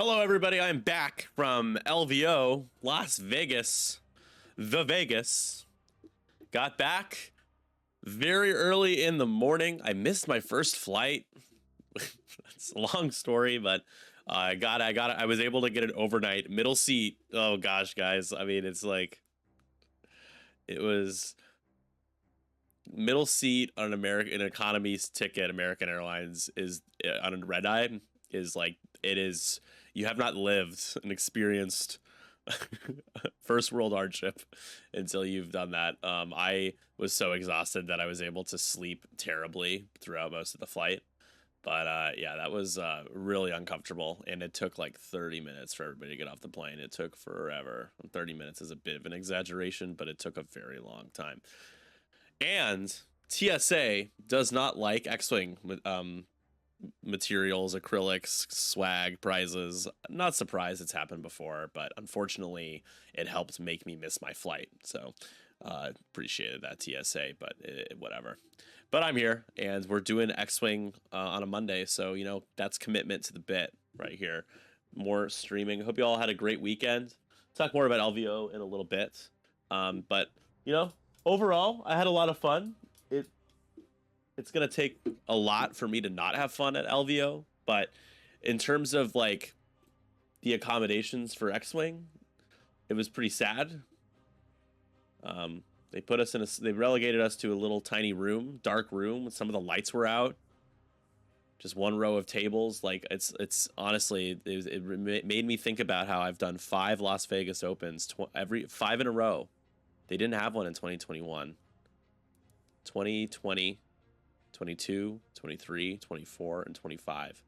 Hello, everybody. I'm back from LVO, Las Vegas, the Vegas. Got back very early in the morning. I missed my first flight. It's a long story, but I was able to get an overnight middle seat. Oh gosh, guys. I mean, it's like it was middle seat on an American economy ticket. American Airlines is on a red eye is like it is. You have not lived and experienced first world hardship until you've done that. I was so exhausted that I was able to sleep terribly throughout most of the flight. But yeah, that was really uncomfortable, and it took like 30 minutes for everybody to get off the plane. It took forever. 30 minutes is a bit of an exaggeration, but it took a very long time. And TSA does not like X-Wing materials, acrylics, swag, prizes. Not surprised, it's happened before, but unfortunately it helped make me miss my flight. So appreciated that, TSA, but whatever. But I'm here, and we're doing X-Wing on a Monday, so you know that's commitment to the bit right here. More streaming. Hope you all had a great weekend. Talk more about LVO in a little bit, but you know, overall I had a lot of fun. It's gonna take a lot for me to not have fun at LVO, but in terms of like the accommodations for X-Wing, it was pretty sad. They put us in they relegated us to a little tiny room, dark room. Some of the lights were out. Just one row of tables. Like it's honestly, it made me think about how I've done 5 Las Vegas Opens, every 5 in a row. They didn't have one in 2021, 2020. 22, 23, 24, and 25.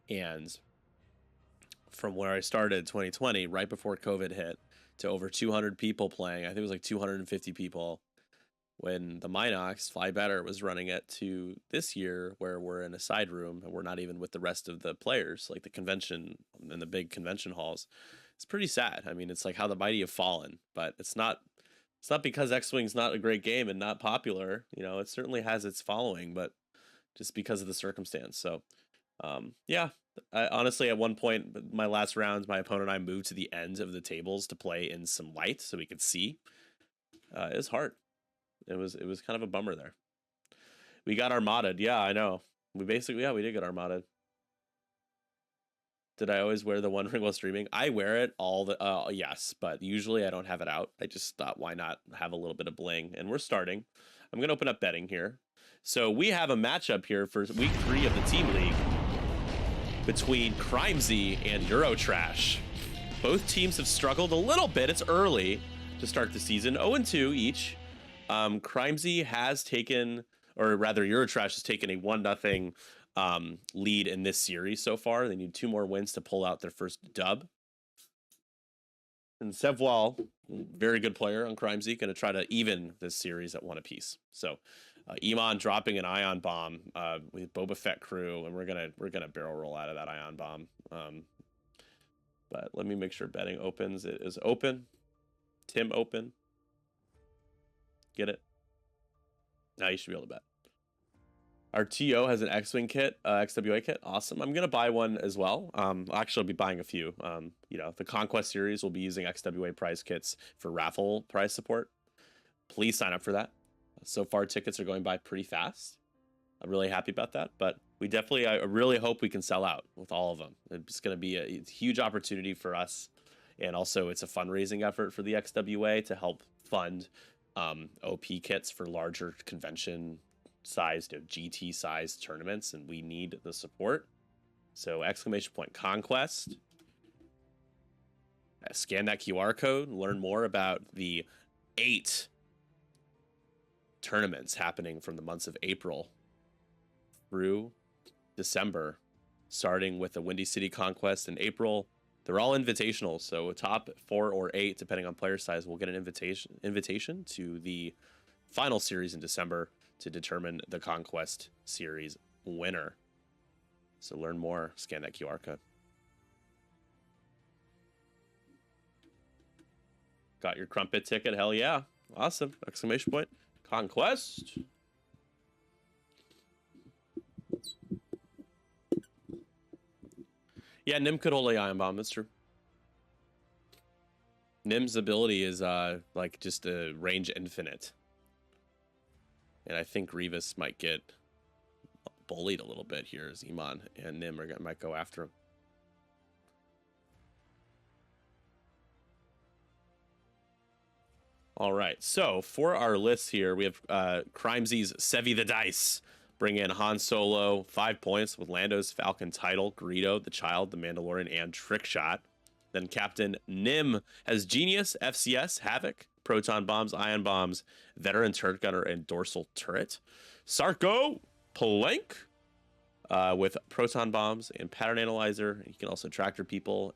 And from where I started 2020, right before COVID hit, to over 200 people playing. I think it was like 250 people when the Minox Fly Better was running it, to this year where we're in a side room and we're not even with the rest of the players, like the convention and the big convention halls. It's pretty sad. I mean, it's like how the mighty have fallen, but it's not because X-Wing's not a great game and not popular. You know, it certainly has its following, but just because of the circumstance. So, yeah, honestly, at one point, my last rounds, my opponent and I moved to the ends of the tables to play in some light so we could see. It was hard. It was kind of a bummer there. We got armaded. Yeah, I know. We did get armaded. Did I always wear the One Ring while streaming? I wear it all the yes, but usually I don't have it out. I just thought, why not have a little bit of bling? And we're starting. I'm gonna open up betting here. So we have a matchup here for week 3 of the team league between CRIMESY and Eurotrash. Both teams have struggled a little bit. It's early to start the season. 0-2 each. CRIMESY has taken, or rather Eurotrash has taken a 1-0 lead in this series so far. They need 2 more wins to pull out their first dub. And Sevy, very good player on CRIMESY, going to try to even this series at 1 apiece. So Iman dropping an ion bomb with Boba Fett crew, and we're gonna barrel roll out of that ion bomb. But let me make sure betting opens. It is open. Tim open. Get it? Now you should be able to bet. Our TO has an X-Wing kit, XWA kit. Awesome. I'm going to buy one as well. Actually, I'll be buying a few. You know, the Conquest series will be using XWA prize kits for raffle prize support. Please sign up for that. So far, tickets are going by pretty fast. I'm really happy about that. But I really hope we can sell out with all of them. It's going to be a huge opportunity for us. And also, it's a fundraising effort for the XWA to help fund OP kits for larger convention sized, GT sized tournaments, and we need the support. So exclamation point Conquest. Scan that QR code, learn more about the 8 tournaments happening from the months of April through December, starting with the Windy City Conquest in April. They're all invitational, so top 4 or 8, depending on player size, will get an invitation to the final series in December to determine the Conquest series winner. So learn more, scan that QR code. Got your crumpet ticket? Hell yeah. Awesome. Exclamation point. Conquest. Yeah, Nim could hold a Ion Bomb. That's true. Nim's ability is like just a range infinite. And I think Grievous might get bullied a little bit here as Iman and Nim might go after him. All right, so for our list here, we have CRIMESY's Sevy the Dice. Bring in Han Solo, 5 points with Lando's Falcon title, Greedo, the Child, the Mandalorian, and Trickshot. Then Captain Nim has Genius, FCS, Havoc, Proton Bombs, Ion Bombs, Veteran Turret Gunner, and Dorsal Turret. Sarko, Plank, with Proton Bombs and Pattern Analyzer. He can also Tractor people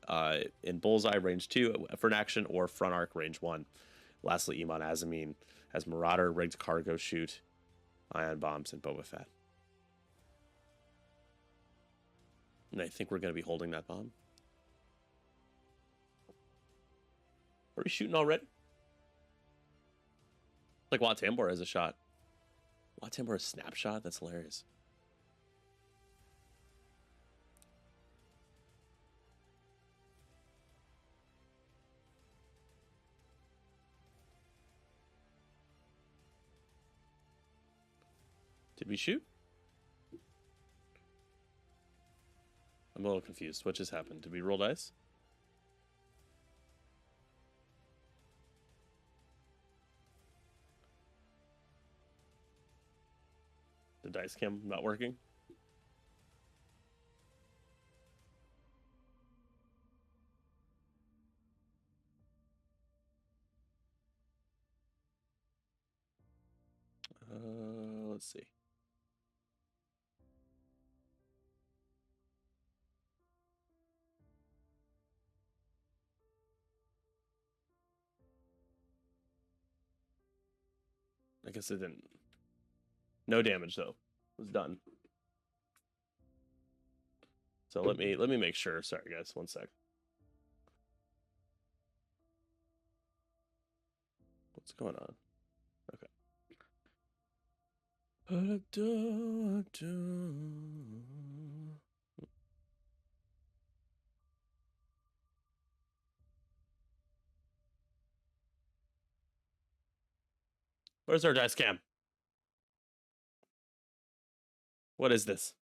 in Bullseye, range 2 for an action, or Front Arc, range 1. Lastly, Iman Azamine has Marauder, Rigged Cargo Chute, Ion Bombs, and Boba Fett. And I think we're going to be holding that bomb. Are we shooting already? Like Wat Tambor has a shot. Wat Tambor has a snapshot? That's hilarious. Did we shoot? I'm a little confused. What just happened? Did we roll dice? The dice cam not working? Let's see. I guess it didn't. No damage though. It was done. So let me make sure. Sorry guys, 1 sec. What's going on? Okay. Where's our dice cam? What is this?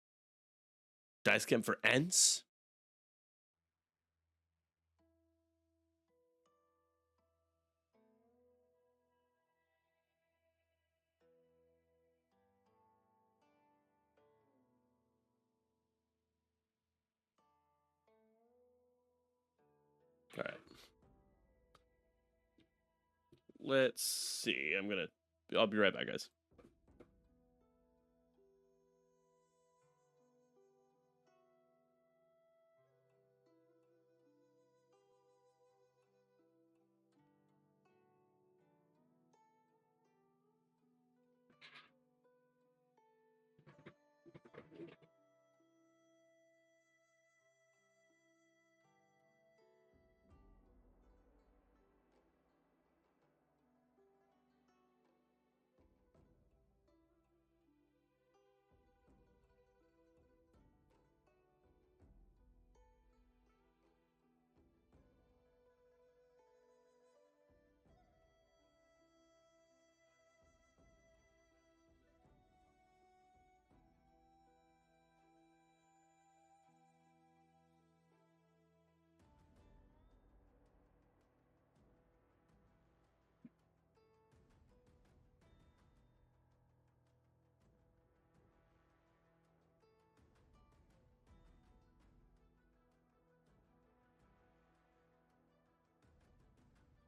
Dice cam for ends? All right. Let's see. I'll be right back, guys.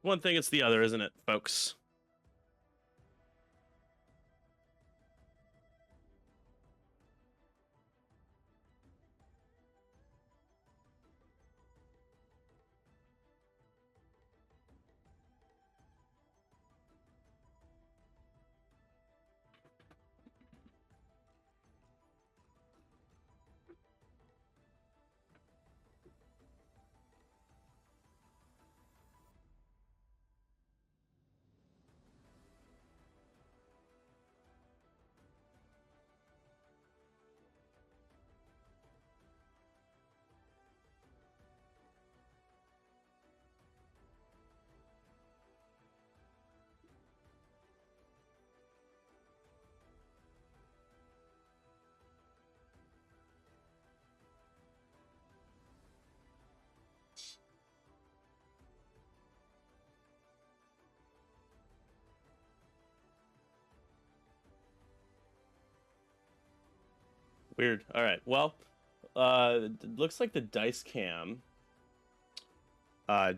One thing, it's the other, isn't it, folks? Weird. All right. Well, looks like the dice cam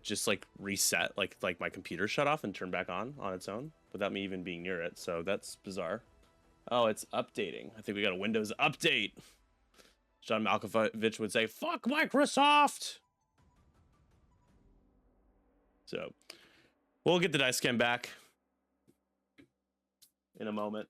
just like reset, like my computer shut off and turned back on its own without me even being near it. So that's bizarre. Oh, it's updating. I think we got a Windows update. John Malkovich would say, "Fuck Microsoft." So we'll get the dice cam back in a moment.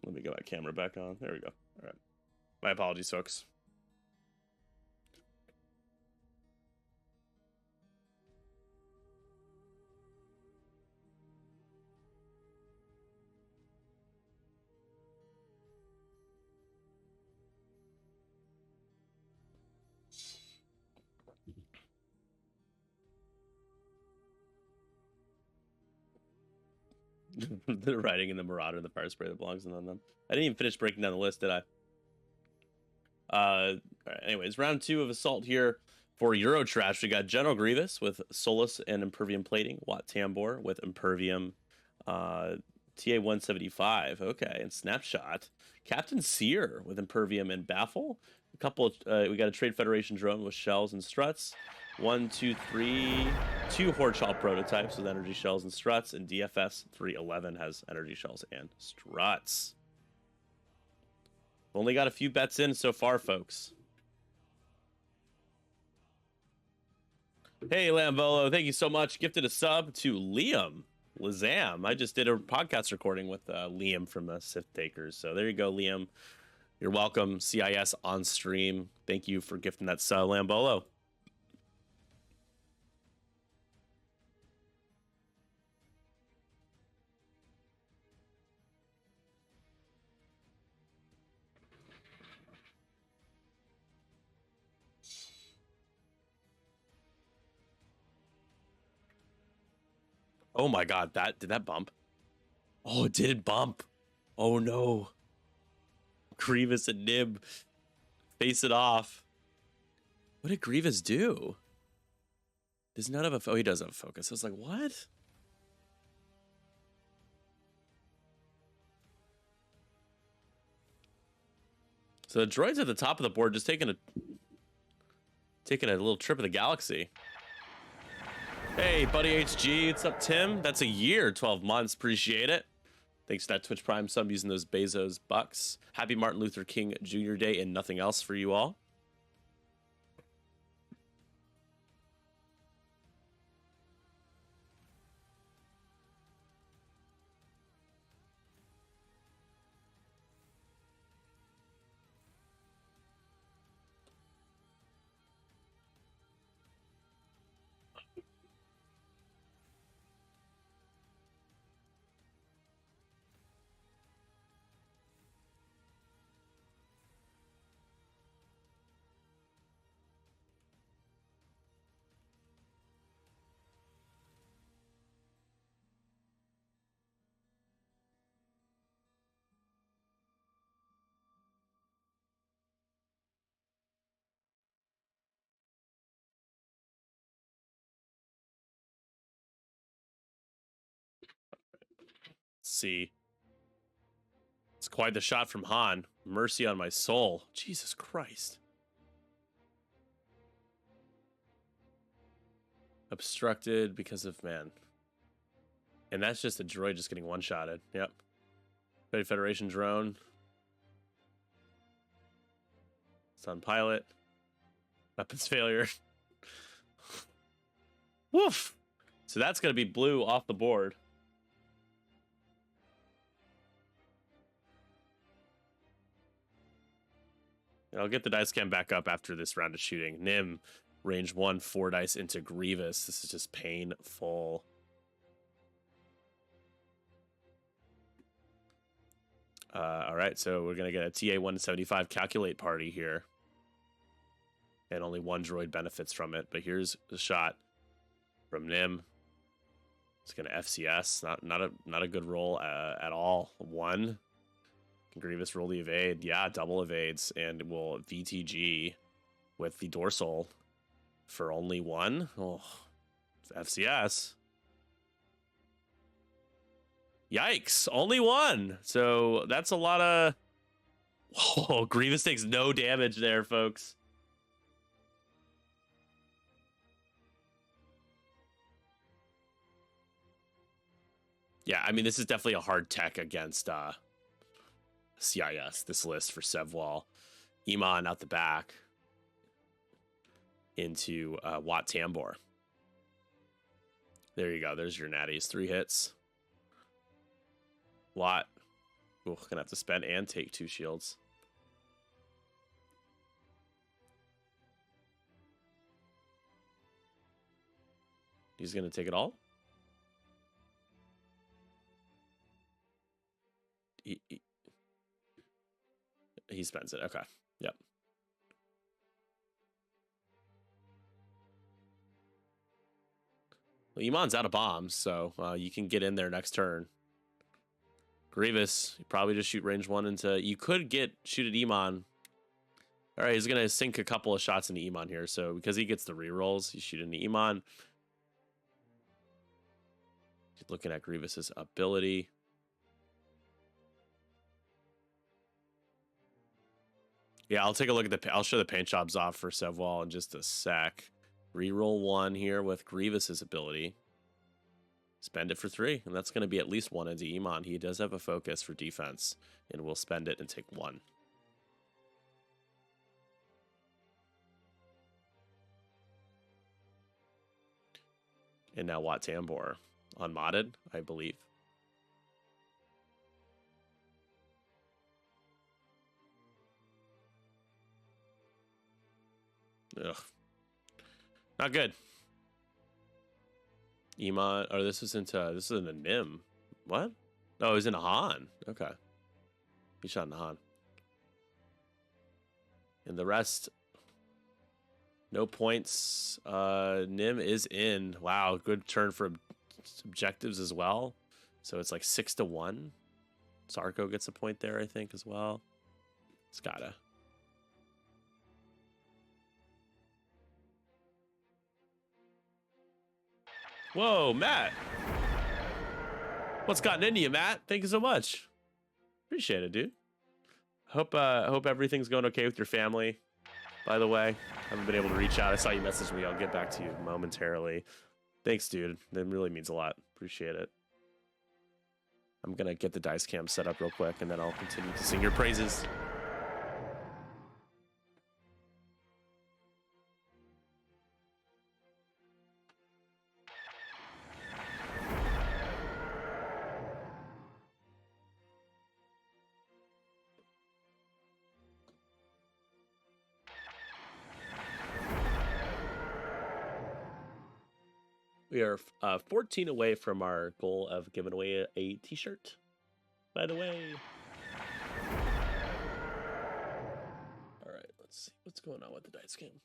Let me get my camera back on. There we go. All right. My apologies, folks. The writing in the Marauder, the fire spray that belongs on them. I didn't even finish breaking down the list, did I? All right, anyways, round 2 of Assault here for Eurotrash. We got General Grievous with Solus and Impervium plating, Wat Tambor with Impervium, TA-175, okay, and Snapshot. Captain Sear with Impervium and Baffle. A couple of, we got a Trade Federation drone with shells and struts. 1, 2, 3, 2 Horde prototypes with energy shells and struts, and DFS 311 has energy shells and struts. Only got a few bets in so far, folks. Hey, Lambolo, thank you so much. Gifted a sub to Liam Lazam. I just did a podcast recording with Liam from Sith Takers. So there you go, Liam. You're welcome. CIS on stream. Thank you for gifting that sub, Lambolo. Oh my god, did that bump? Oh, it did bump. Oh no. Grievous and Nib face it off. What did Grievous do? Does not have a oh, he does have a focus. I was like, what? So the droid's at the top of the board, just taking a little trip of the galaxy. Hey, buddy HG, what's up, Tim? That's a year, 12 months. Appreciate it. Thanks to that Twitch Prime sub using those Bezos bucks. Happy Martin Luther King Jr. Day and nothing else for you all. Let's see. It's quite the shot from Han. Mercy on my soul. Jesus Christ. Obstructed because of man. And that's just a droid just getting one-shotted. Yep. Trade Federation drone. It's on pilot. Weapons failure. Woof. So that's going to be blue off the board. And I'll get the dice cam back up after this round of shooting. Nim, range 1, 4 dice into Grievous. This is just painful. All right, so we're going to get a TA-175 calculate party here. And only one droid benefits from it. But here's the shot from Nim. It's going to FCS. Not a good roll at all. 1. Can Grievous roll the evade? Yeah, double evades, and will VTG with the dorsal for only one. Oh, FCS. Yikes, only one. So that's a lot of... Oh, Grievous takes no damage there, folks. Yeah, I mean, this is definitely a hard tech against CIS, this list for Sevwall. Iman out the back into Wat Tambor. There you go. There's your natties. 3 hits. Wat. Ooh, gonna have to spend and take 2 shields. He's gonna take it all. He spends it. Okay. Yep. Well, Iman's out of bombs, so you can get in there next turn. Grievous, you probably just shoot range 1 into... You could shoot at Iman. All right, he's going to sink a couple of shots into Iman here. So because he gets the rerolls, you shoot into Iman. Looking at Grievous's ability. Yeah, I'll take a look at I'll show the paint jobs off for Sevwall in just a sec. Reroll 1 here with Grievous's ability. Spend it for 3, and that's going to be at least 1 into Iman. He does have a focus for defense, and we'll spend it and take 1. And now Wat Tambor, unmodded, I believe. Ugh. Not good. Iman, or this is in a Nim. What? Oh, he's in a Han. Okay. He shot in a Han. And the rest, no points. Nim is in. Wow, good turn for objectives as well. So it's like 6-1. Sarko gets a point there, I think, as well. It's gotta. Whoa, Matt. What's gotten into you, Matt? Thank you so much. Appreciate it, dude. Hope everything's going okay with your family. By the way, haven't been able to reach out. I saw you message me. I'll get back to you momentarily. Thanks, dude. That really means a lot. Appreciate it. I'm gonna get the dice cam set up real quick, and then I'll continue to sing your praises. We are 14 away from our goal of giving away a t-shirt, by the way. All right, let's see what's going on with the dice game.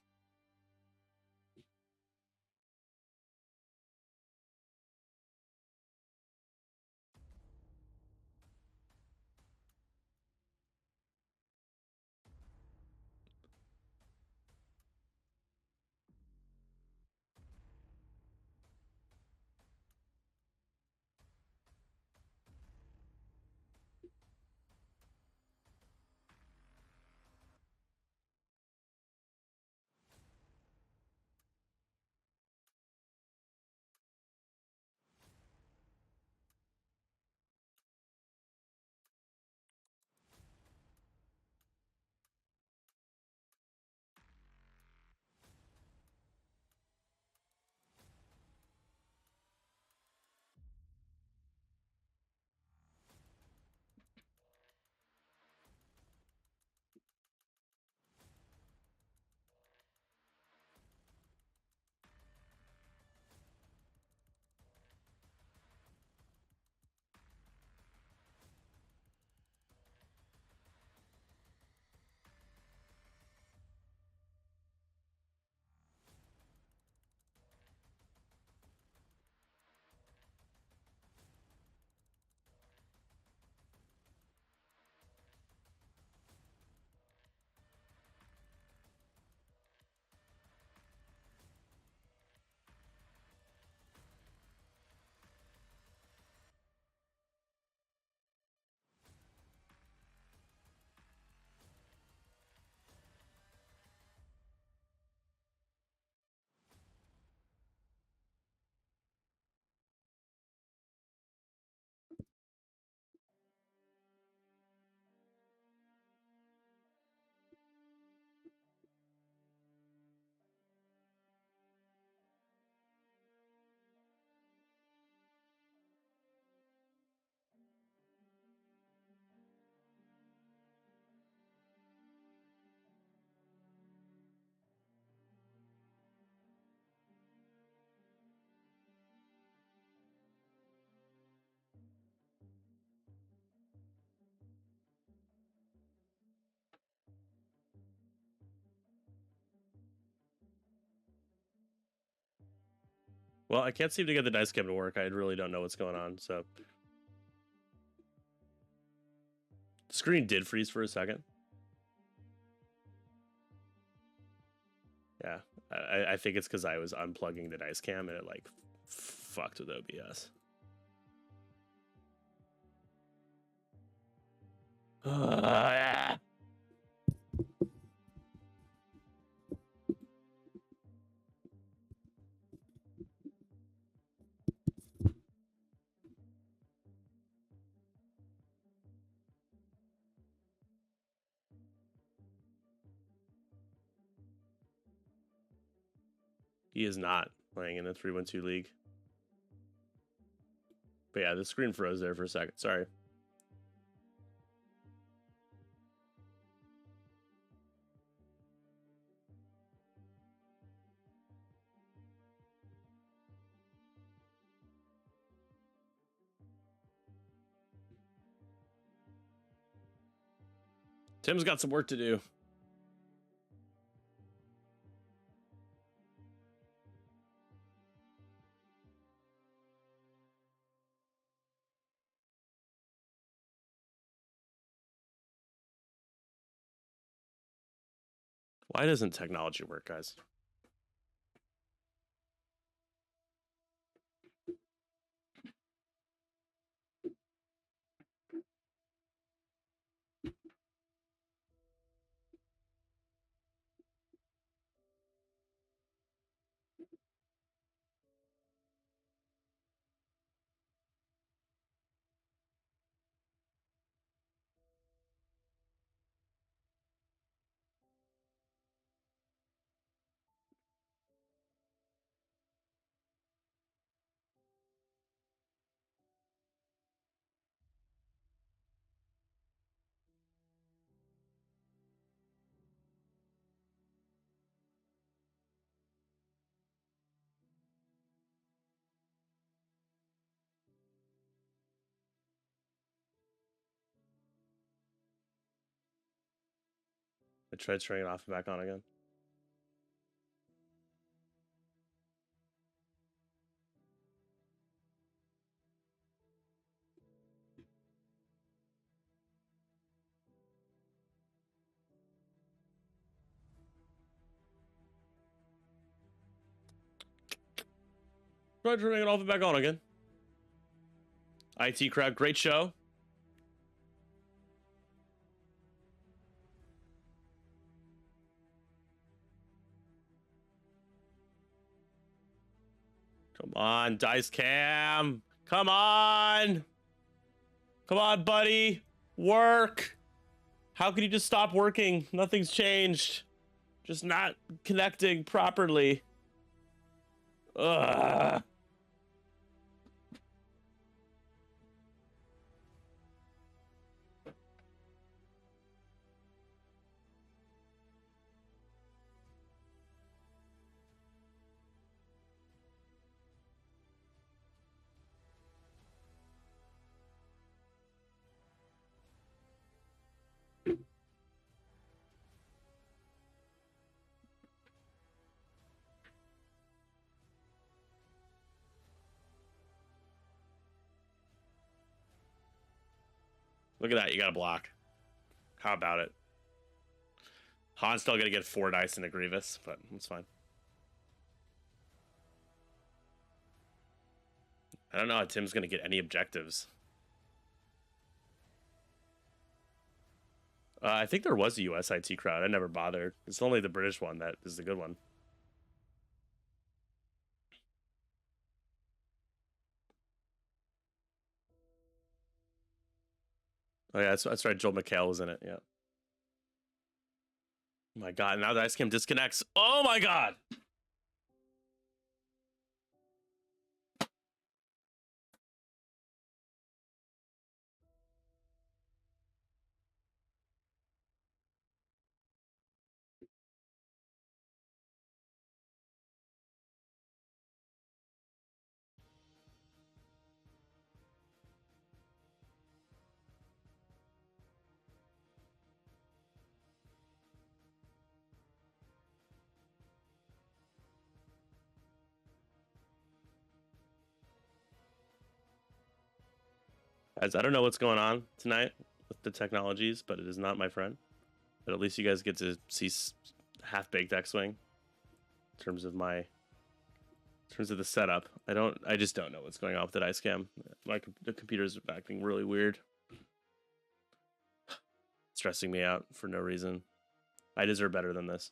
Well, I can't seem to get the dice cam to work. I really don't know what's going on, so. The screen did freeze for a second. Yeah, I think it's because I was unplugging the dice cam and it like fucked with OBS. Yeah. He is not playing in the 3-1-2 league. But yeah, the screen froze there for a second. Sorry. Tim's got some work to do. Why doesn't technology work, guys? I tried turning it off and back on again. Tried turning it off and back on again. IT Crowd, great show. Come on, Dice Cam. Come on. Come on, buddy. Work. How can you just stop working? Nothing's changed. Just not connecting properly. Ugh. Look at that. You got a block. How about it? Han's still gonna get 4 dice in a Grievous, but it's fine. I don't know how Tim's gonna get any objectives. I think there was a US IT Crowd. I never bothered. It's only the British one that is the good one. Oh yeah, that's right. Joel McHale was in it. Yeah. Oh my god! Now the ice cam disconnects. Oh my god! Guys, I don't know what's going on tonight with the technologies, but it is not my friend. But at least you guys get to see half-baked X-Wing in terms of the setup. I just don't know what's going on with the dice cam. The computer's acting really weird. Stressing me out for no reason. I deserve better than this.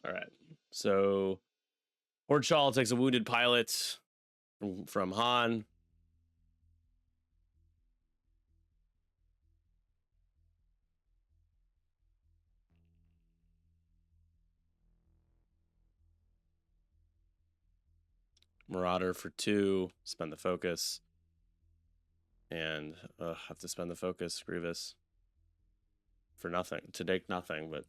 All right. So Horchal takes a wounded pilot from Han. Marauder for 2. Spend the focus. And have to spend the focus. Grievous. For nothing. To take nothing, but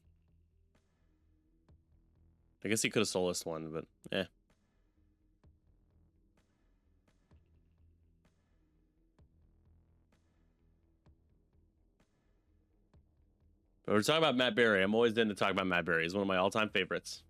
I guess he could have solaced one, but eh. But we're talking about Matt Berry. I'm always in to talk about Matt Berry. He's one of my all-time favorites.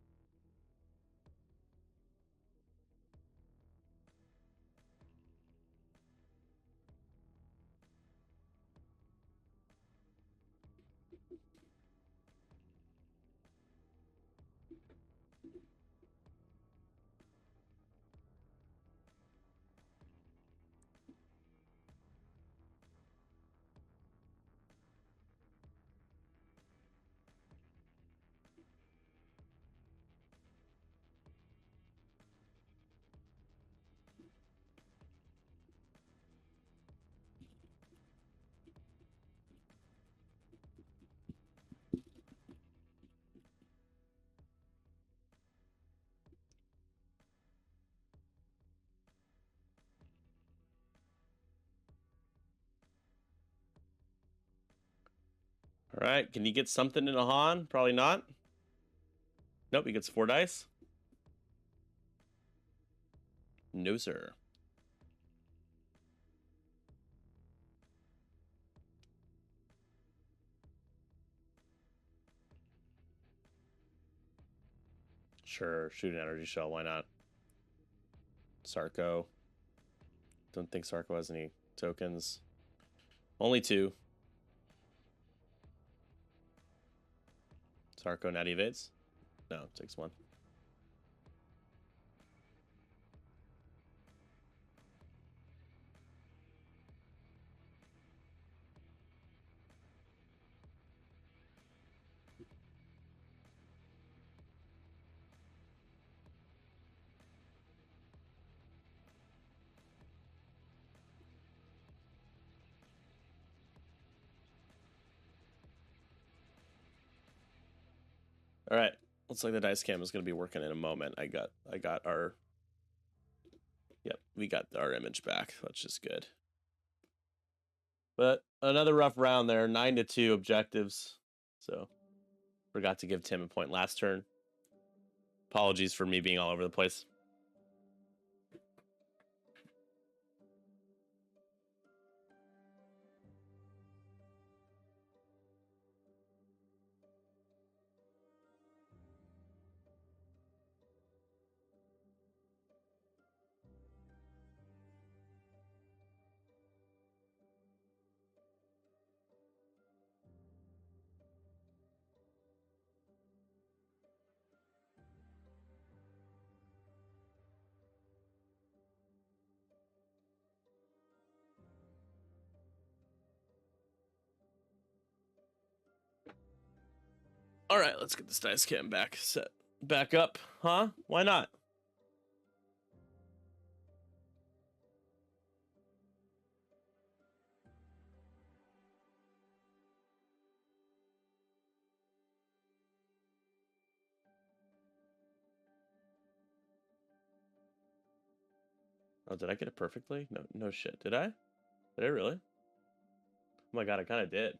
All right, can he get something in a Han? Probably not. Nope, he gets 4 dice. No, sir. Sure, shoot an energy shell. Why not? Sarko. Don't think Sarko has any tokens. Only 2. Sarko not evades? No, takes 1. All right, looks like the dice cam is going to be working in a moment. I got our, yep, we got our image back, which is good. But another rough round there, 9-2 objectives. So forgot to give Tim a point last turn. Apologies for me being all over the place. All right, let's get this dice cam back up, huh? Why not? Oh, did I get it perfectly? No, no shit. Did I? Did I really? Oh my god, I kind of did.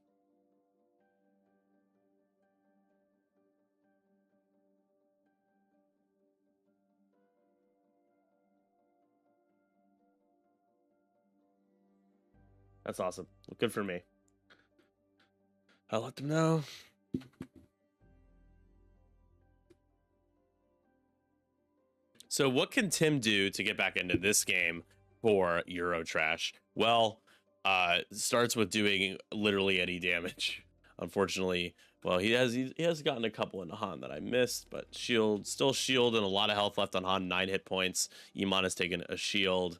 That's awesome. Well, good for me. I'll let them know. So what can Tim do to get back into this game for Eurotrash? Well, starts with doing literally any damage. Unfortunately, well, he has gotten a couple into Han that I missed, but still shield and a lot of health left on Han. 9 hit points. Iman has taken a shield.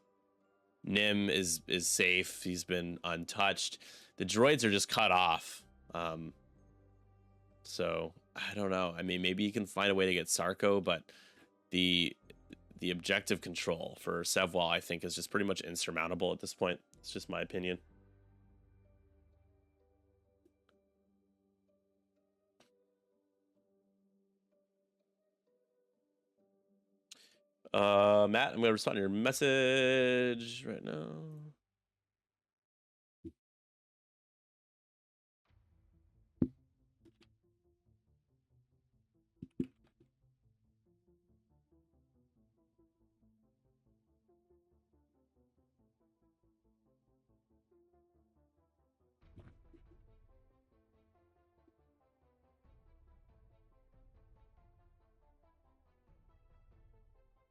Nim is safe. He's been untouched. The droids are just cut off. So I don't know. I mean, maybe you can find a way to get Sarko, but the objective control for Sevy, I think, is just pretty much insurmountable at this point. It's just my opinion. Matt, I'm gonna respond to your message right now.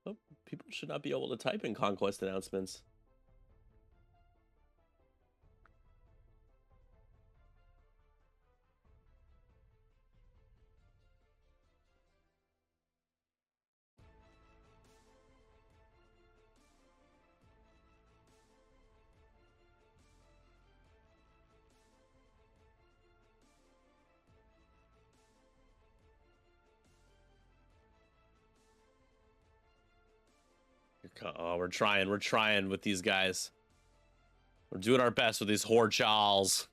Oh, people should not be able to type in conquest announcements. Oh, we're trying with these guys. We're doing our best with these horde chals.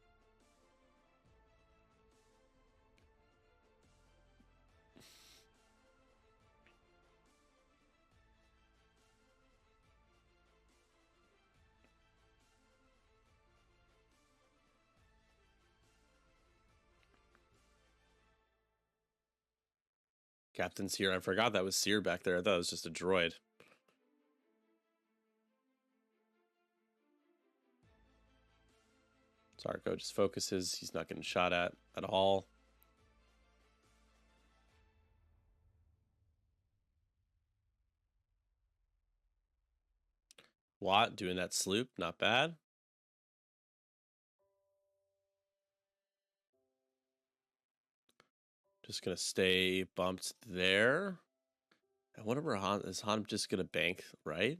Captain Seer, I forgot that was Seer back there. I thought it was just a droid. Sarko just focuses. He's not getting shot at all. Lot doing that sloop, not bad. Just gonna stay bumped there. I wonder where Han is. Han just gonna bank right?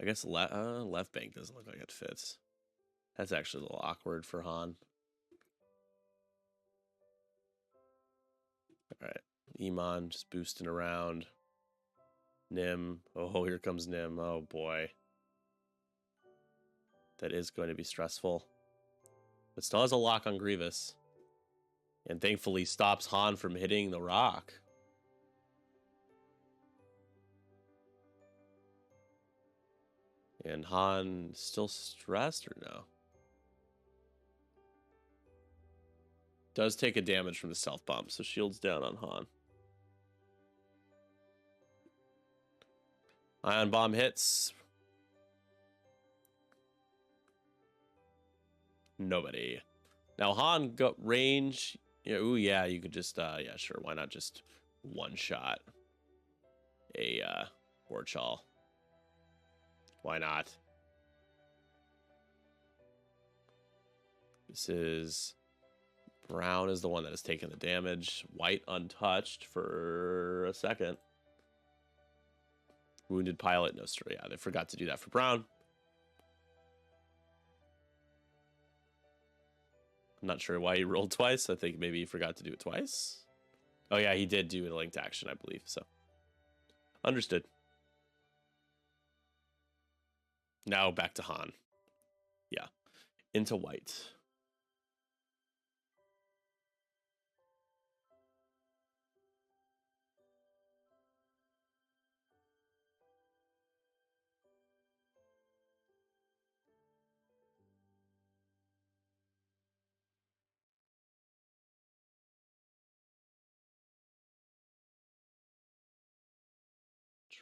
I guess left bank doesn't look like it fits. That's actually a little awkward for Han. All right, Iman just boosting around. Nim. Oh, here comes Nim. Oh boy, that is going to be stressful. But still has a lock on Grievous, and thankfully stops Han from hitting the rock. And Han still stressed or no? Does take a damage from the stealth bomb, so shields down on Han. Ion bomb hits. Nobody. Now Han got range. Yeah, ooh, yeah, you could just yeah, sure, why not just one shot a Warchal? Why not? This is Brown is the one that has taken the damage. White untouched for a second. Wounded pilot, no story. Yeah, they forgot to do that for Brown. I'm not sure why he rolled twice. I think maybe he forgot to do it twice. Oh yeah, he did do a linked action, I believe. So understood. Now back to Han. Yeah, into White.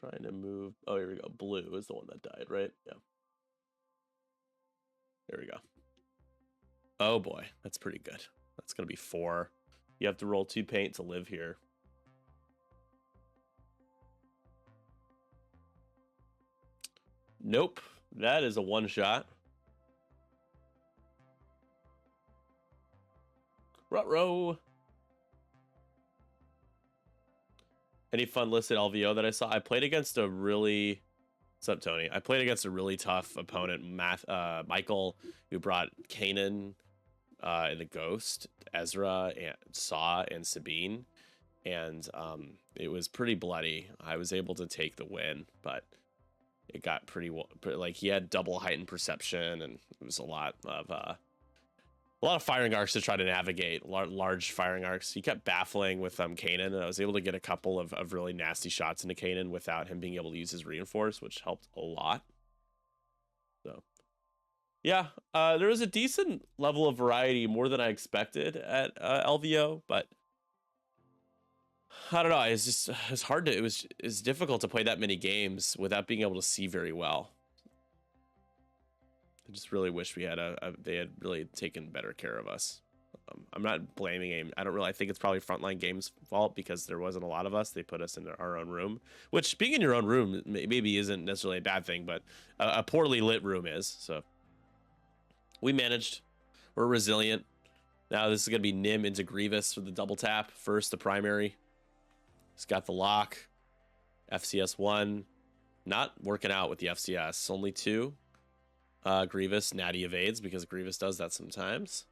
Trying to move. Oh, here we go. Blue is the one that died, right? Yeah. There we go. Oh boy, that's pretty good. That's gonna be 4. You have to roll 2 paint to live here. Nope. That is a 1-shot. Ruh-roh. Any fun listed LVO that I saw? I played against a really... What's up, Tony? I played against a really tough opponent, Michael, who brought Kanan and the Ghost, Ezra, and Saw, and Sabine. And it was pretty bloody. I was able to take the win, but it got pretty... Like, he had double heightened perception, and it was a lot of firing arcs to try to navigate, large firing arcs. He kept baffling with Kanan, and I was able to get a couple of really nasty shots into Kanan without him being able to use his reinforce, which helped a lot. So, yeah, there was a decent level of variety, more than I expected at LVO, but I don't know. It's hard to, it's difficult to play that many games without being able to see very well. I just really wish we had they had really taken better care of us. I'm not blaming AIM. I think it's probably Frontline Games' fault because there wasn't a lot of us. They put us in our own room, which being in your own room maybe isn't necessarily a bad thing, but a poorly lit room is. So we managed. We're resilient. Now this is going to be Nim into Grievous for the double tap. First, the primary. He's got the lock. FCS 1. Not working out with the FCS. Only 2. Grievous, Natty evades because Grievous does that sometimes.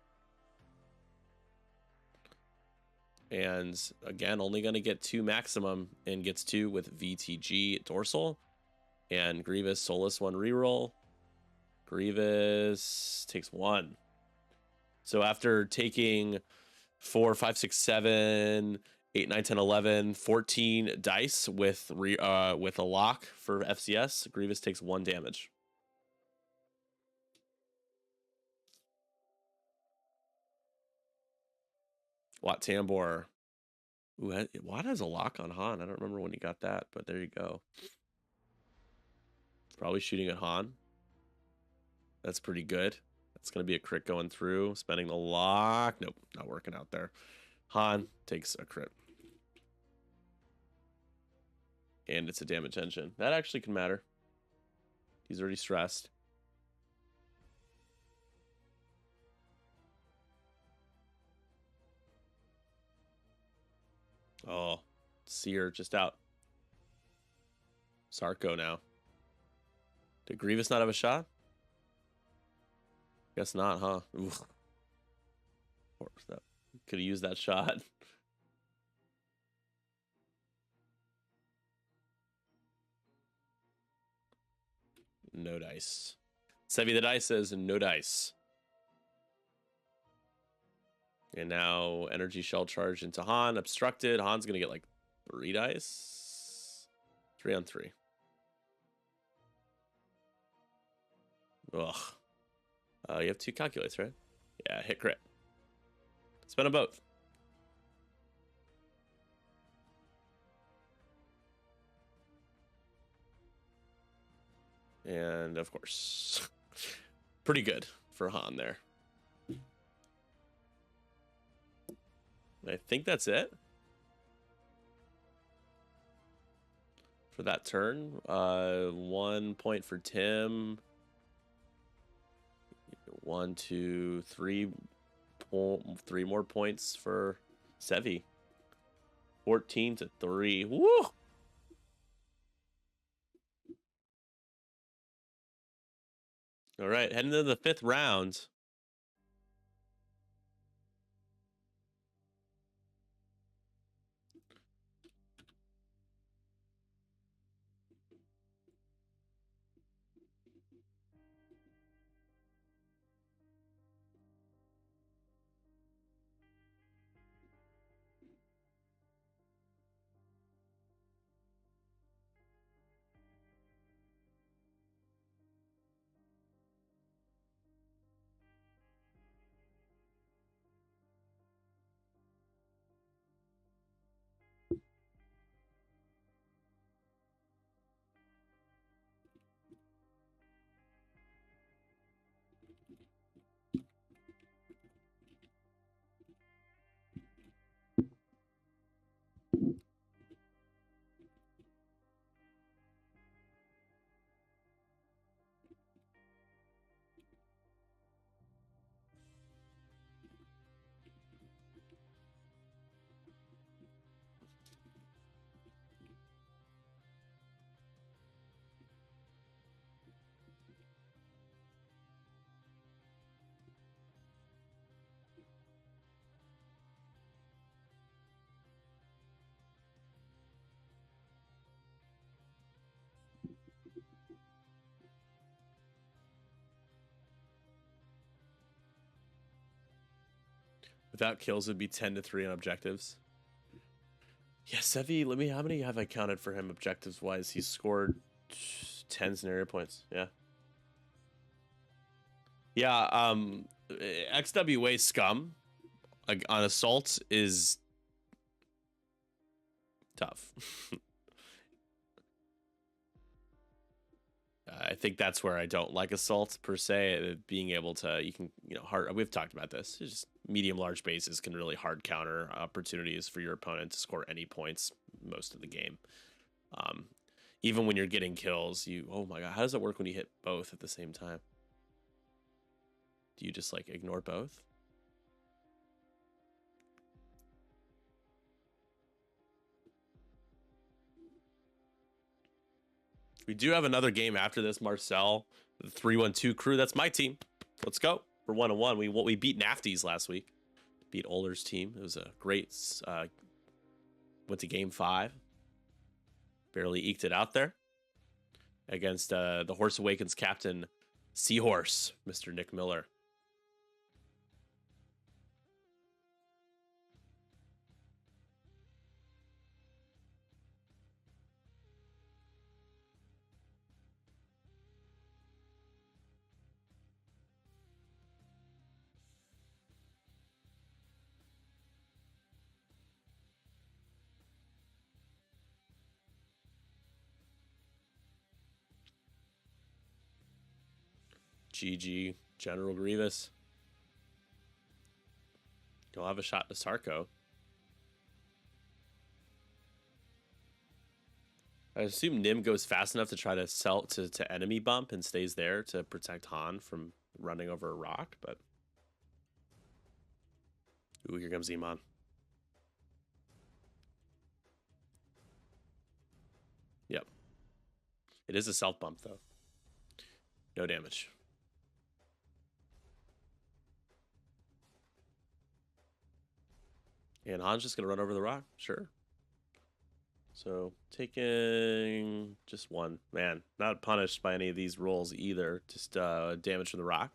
And again, only going to get 2 maximum and gets 2 with VTG dorsal. And Grievous, Solus 1 reroll. Grievous takes 1. So after taking 4, 5, 6, 7, 8, 9, 10, 11, 14 dice with a lock for FCS, Grievous takes 1 damage. Wat Tambor. Ooh, Wat has a lock on Han. I don't remember when he got that, but there you go. Probably shooting at Han. That's pretty good. That's going to be a crit going through. Spending the lock. Nope, not working out there. Han takes a crit. And it's a damage engine. That actually can matter. He's already stressed. Oh, Seer just out. Sarko now. Did Grievous not have a shot? Guess not, huh? Ooh. Of course, that could have used that shot. No dice. Sevy the dice says no dice. And now energy shell charge into Han. Obstructed. Han's going to get like 3 dice. 3 on 3. Ugh. You have 2 calculates, right? Yeah, hit crit. Spend them both. And of course, pretty good for Han there. I think that's it for that turn. 1 point for Tim. 1, 2, 3. 3 more points for Sevy. 14-3. Woo! All right, heading into the 5th round. Without kills, it'd be 10-3 on objectives. Yeah, Sevy, how many have I counted for him objectives-wise? He's scored 10 scenario points. Yeah. Yeah, XWA scum like on assault is tough. I think that's where I don't like assault per se. Being able to, hard. We've talked about this. It's just medium large bases can really hard counter opportunities for your opponent to score any points most of the game. Even when you're getting kills, oh my god, how does it work when you hit both at the same time? Do you just like ignore both? We do have another game after this, Marcel, the 312 crew. That's my team. Let's go. We're 1-1. We beat Nafties last week. Beat Older's team. It was a great. Went to game 5. Barely eked it out there against the Horse Awakens captain, Seahorse, Mr. Nick Miller. GG, General Grievous. You'll have a shot to Sarko. I assume Nim goes fast enough to try to sell to enemy bump and stays there to protect Han from running over a rock, but... Ooh, here comes Iman. Yep. It is a self bump, though. No damage. And Han's just going to run over the rock? Sure. So, taking just one. Man, not punished by any of these rolls either. Just damage from the rock.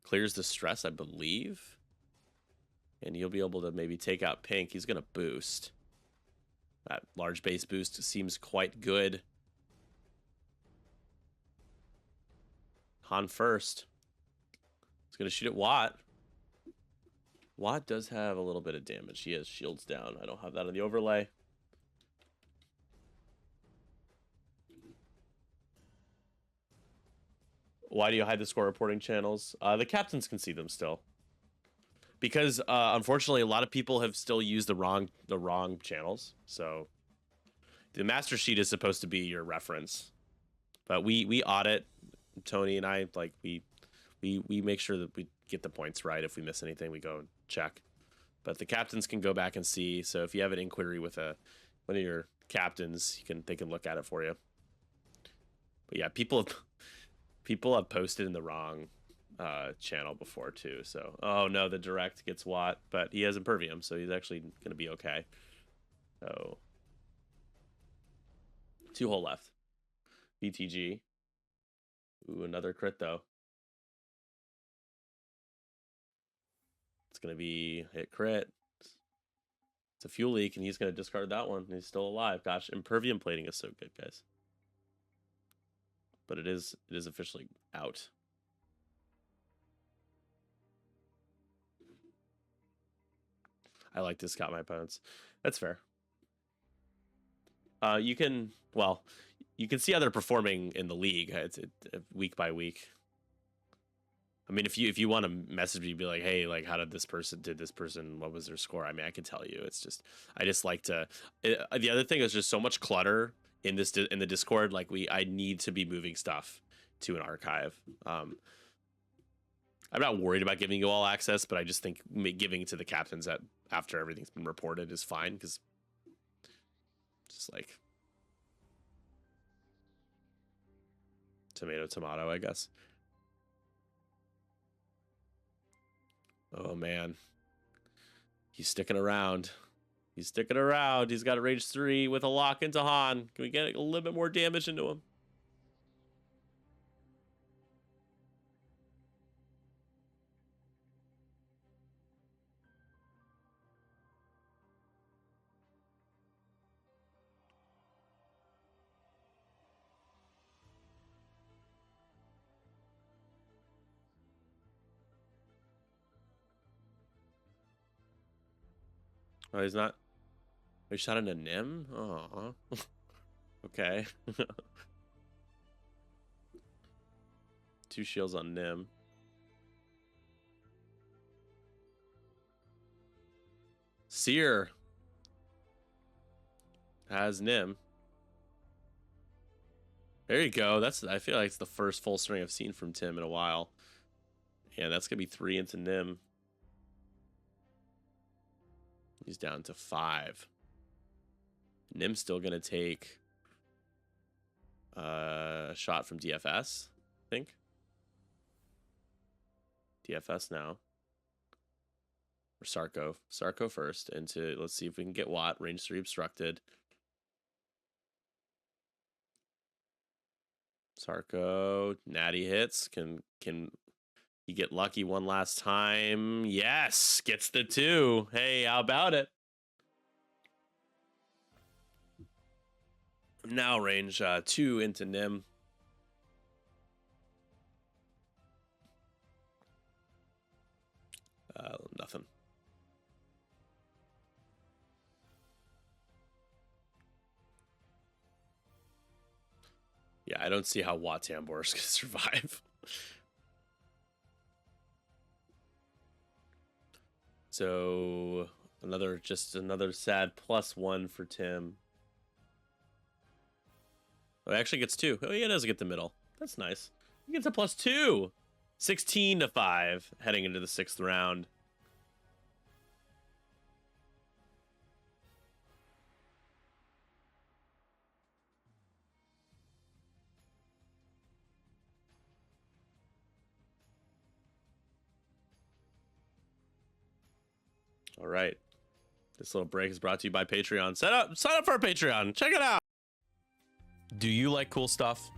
Clears the stress, I believe. And you'll be able to maybe take out Pink. He's going to boost. That large base boost seems quite good. Han first. He's going to shoot at Watt. Watt does have a little bit of damage. He has shields down. I don't have that on the overlay. Why do you hide the score reporting channels? The captains can see them still. Because unfortunately, a lot of people have still used the wrong channels. So the master sheet is supposed to be your reference. But we audit, Tony and I, like we make sure that we get the points right. If we miss anything, we go and check. But the captains can go back and see. So if you have an inquiry with one of your captains, they can look at it for you. But yeah, people have posted in the wrong channel before too. So oh no, the direct gets Watt, but he has Impervium, so he's actually gonna be okay. So 2 hole left. BTG. Ooh, another crit though. It's gonna be hit crit. It's a fuel leak, and he's gonna discard that one. He's still alive. Gosh, Impervium plating is so good, guys. But it is officially out. I like to scout my opponents. That's fair. You can see how they're performing in the league. It's week by week. I mean, if you want to message me, be like, hey, like, how did this person, what was their score? I mean, I can tell you. It's just, I just like to. The other thing is just so much clutter in the Discord. Like I need to be moving stuff to an archive. I'm not worried about giving you all access, but I just think giving it to the captains that after everything's been reported is fine, because just like tomato, I guess. Oh man, he's sticking around. He's got a rage 3 with a lock into Han. Can we get a little bit more damage into him? Oh, he's not. He shot into Nim? Oh. Okay. 2 shields on Nim. Seer has Nim. There you go. I feel like it's the first full string I've seen from Tim in a while. Yeah, that's gonna be 3 into Nim. He's down to 5. Nim's still gonna take a shot from DFS, I think. DFS now. Or Sarko. Sarko first into, let's see if we can get Watt. Range 3 obstructed. Sarko, natty hits. Can he get lucky one last time? Yes, gets the 2. Hey, how about it? Now range 2 into Nim. Nothing. Yeah, I don't see how Watt Tambor is gonna survive. So another sad +1 for Tim. Oh, he actually gets 2. Oh, he does get the middle. That's nice. He gets a +2. 16 to 5 heading into the 6th round. All right. This little break is brought to you by Patreon. Sign up for our Patreon. Check it out. Do you like cool stuff?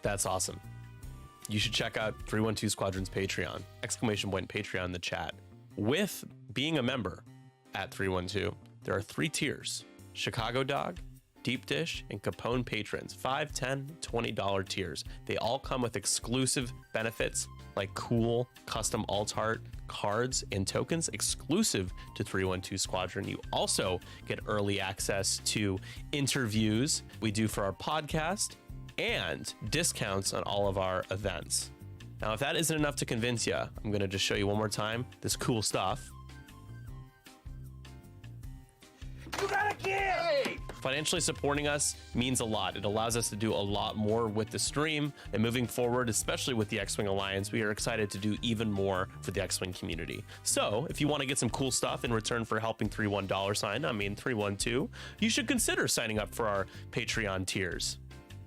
That's awesome. You should check out 312 Squadron's Patreon. !Patreon in the chat. With being a member at 312, there are 3 tiers: Chicago Dog, Deep Dish, and Capone patrons. $5, $10, $20 tiers. They all come with exclusive benefits like cool custom alt art, cards, and tokens exclusive to 312 Squadron. You also get early access to interviews we do for our podcast and discounts on all of our events. Now, if that isn't enough to convince you, I'm gonna just show you one more time this cool stuff. You gotta give! Hey! Financially supporting us means a lot. It allows us to do a lot more with the stream, and moving forward, especially with the X-Wing Alliance, we are excited to do even more for the X-Wing community. So if you want to get some cool stuff in return for helping 312, you should consider signing up for our Patreon tiers.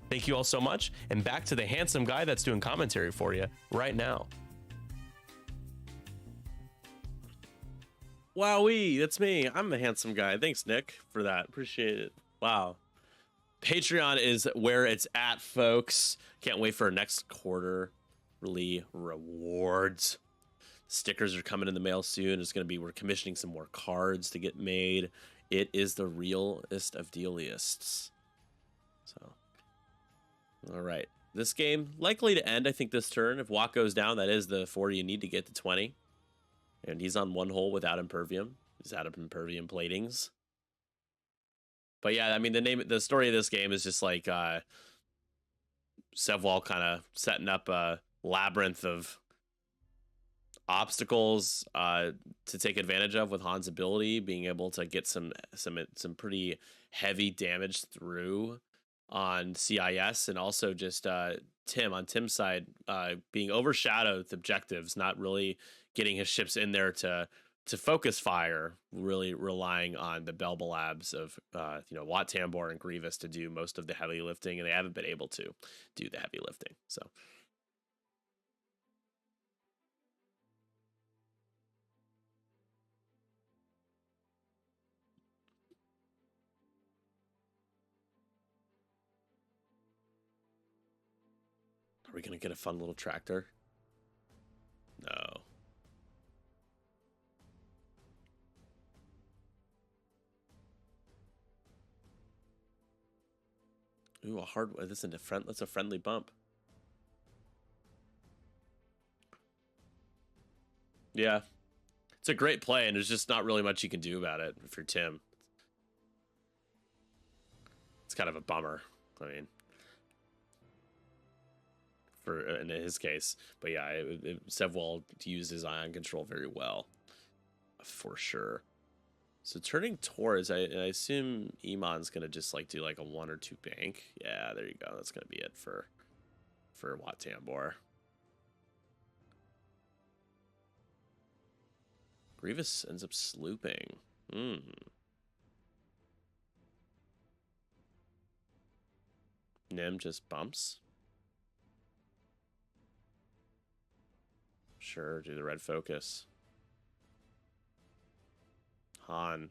Thank you all so much, and back to the handsome guy that's doing commentary for you right now. Wowee, that's me. I'm the handsome guy. Thanks, Nick, for that. Appreciate it. Wow. Patreon is where it's at, folks. Can't wait for our next quarterly rewards. Stickers are coming in the mail soon. We're commissioning some more cards to get made. It is the realest of dealists. So, all right. This game likely to end, I think, this turn. If Watt goes down, that is the 40 you need to get to 20. And he's on 1 hole without Impervium. He's out of Impervium platings. But yeah, I mean, the story of this game is just like Sevwall kind of setting up a labyrinth of obstacles to take advantage of with Han's ability, being able to get some pretty heavy damage through on CIS, and also just Tim on Tim's side being overshadowed with objectives, not really getting his ships in there to focus fire, really relying on the Belba Labs of Watt Tambor and Grievous to do most of the heavy lifting, and they haven't been able to do the heavy lifting. So are we gonna get a fun little tractor? No. Ooh, that's a friendly bump. Yeah. It's a great play, and there's just not really much you can do about it if you're Tim. It's kind of a bummer. I mean, for in his case, but yeah, Sevwell used his ion control very well, for sure. So turning towards, I assume Iman's gonna just like do like a 1 or 2 bank. Yeah, there you go. That's gonna be it for Wat Tambor. Grievous ends up slooping. Nim just bumps. Sure, do the red focus. Han.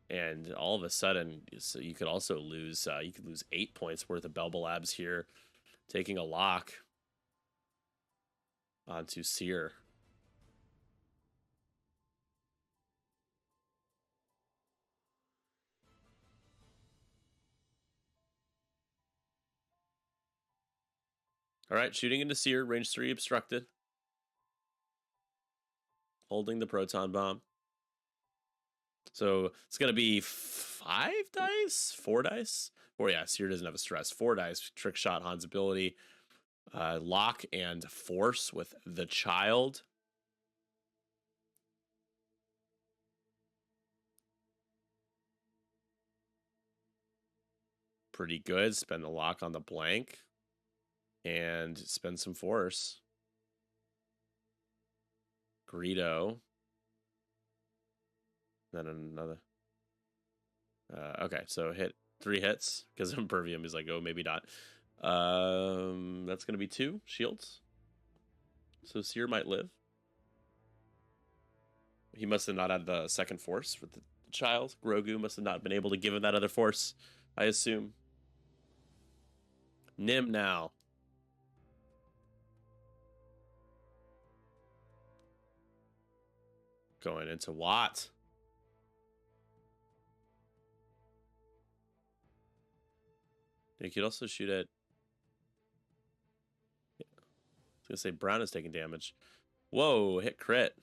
And all of a sudden, so you could also lose. You could lose 8 points worth of Belbalabs here, taking a lock onto Seer. All right, shooting into Seer, range 3 obstructed. Holding the proton bomb. So it's going to be 5 dice? 4 dice? Or yeah, Seer doesn't have a stress. 4 dice. Trick shot Han's ability. Lock and force with the child. Pretty good. Spend the lock on the blank. And spend some force. Greedo. Then another. Okay, so hit 3 hits because Impervium is like, oh, maybe not. That's gonna be 2 shields. So Seer might live. He must have not had the second force with the child. Grogu must have not been able to give him that other force, I assume. Nim now. Going into Wat. You could also shoot at... I was going to say Brown is taking damage. Whoa, hit crit.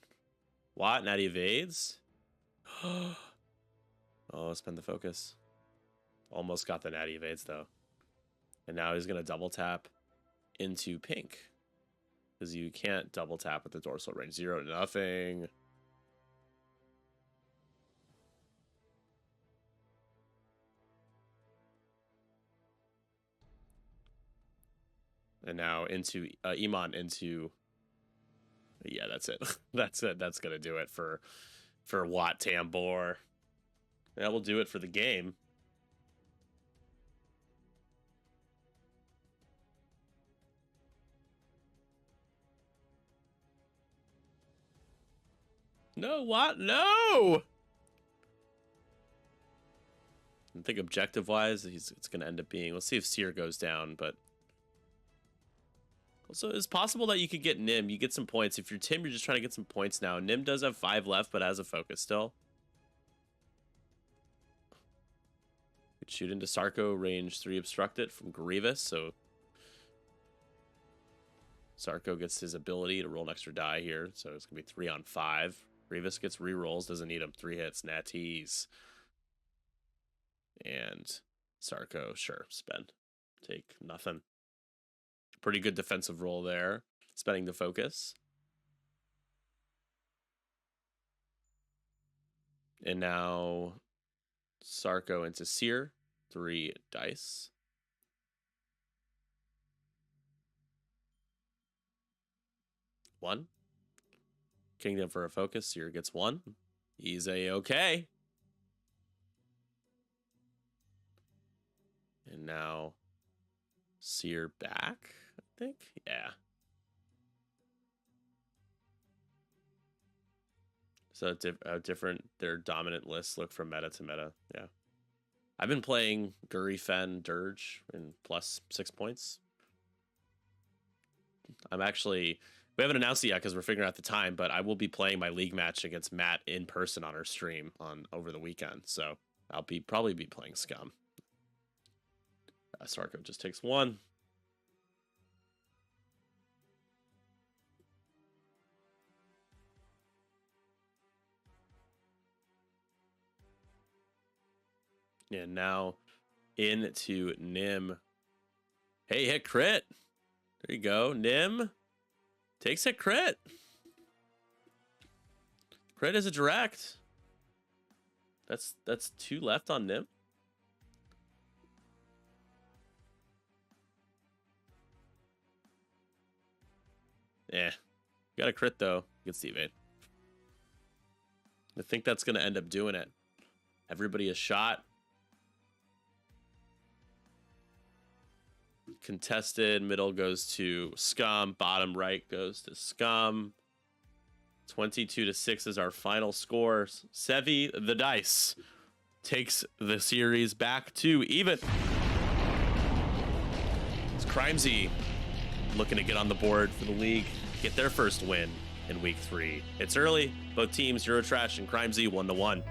Wat, Natty evades. Oh, spend the focus. Almost got the Natty evades, though. And now he's going to double tap into pink. Because you can't double tap with the dorsal range. 0 to nothing. And now into Iman into... Yeah, that's it. That's it. That's going to do it for Wat Tambor. That will do it for the game. No, what? No! I think objective-wise, it's going to end up being... Let's see if Seer goes down, but... Also, it's possible that you could get Nim. You get some points. If you're Tim, you're just trying to get some points now. Nim does have 5 left, but has a focus still. Could shoot into Sarko, range 3 obstructed from Grievous, so... Sarko gets his ability to roll an extra die here, so it's going to be 3 on 5. Grievous gets rerolls, doesn't need him. 3 hits, natties. And Sarko, sure, spend. Take nothing. Pretty good defensive roll there. Spending the focus. And now Sarko into Seer. 3 dice. One. Kingdom for a focus. Seer gets 1. He's a-okay. And now Seer back, I think. Yeah. So how different their dominant lists look from meta to meta. Yeah. I've been playing Guri, Fen, Dirge in plus 6 points. I'm actually... We haven't announced it yet because we're figuring out the time, but I will be playing my league match against Matt in person on our stream over the weekend. So I'll probably be playing Scum. Sarko just takes 1. And now into Nim. Hey, hit crit. There you go. Nim takes a crit. Crit is a direct. That's 2 left on Nim. Got a crit though against the evade. I think that's gonna end up doing it. Everybody is shot. Contested, middle goes to Scum, bottom right goes to Scum. 22-6 is our final score. Sevy, the dice, takes the series back to even. It's CRIMESY looking to get on the board for the league, get their first win in week 3. It's early, both teams, Eurotrash and CRIMESY 1-1.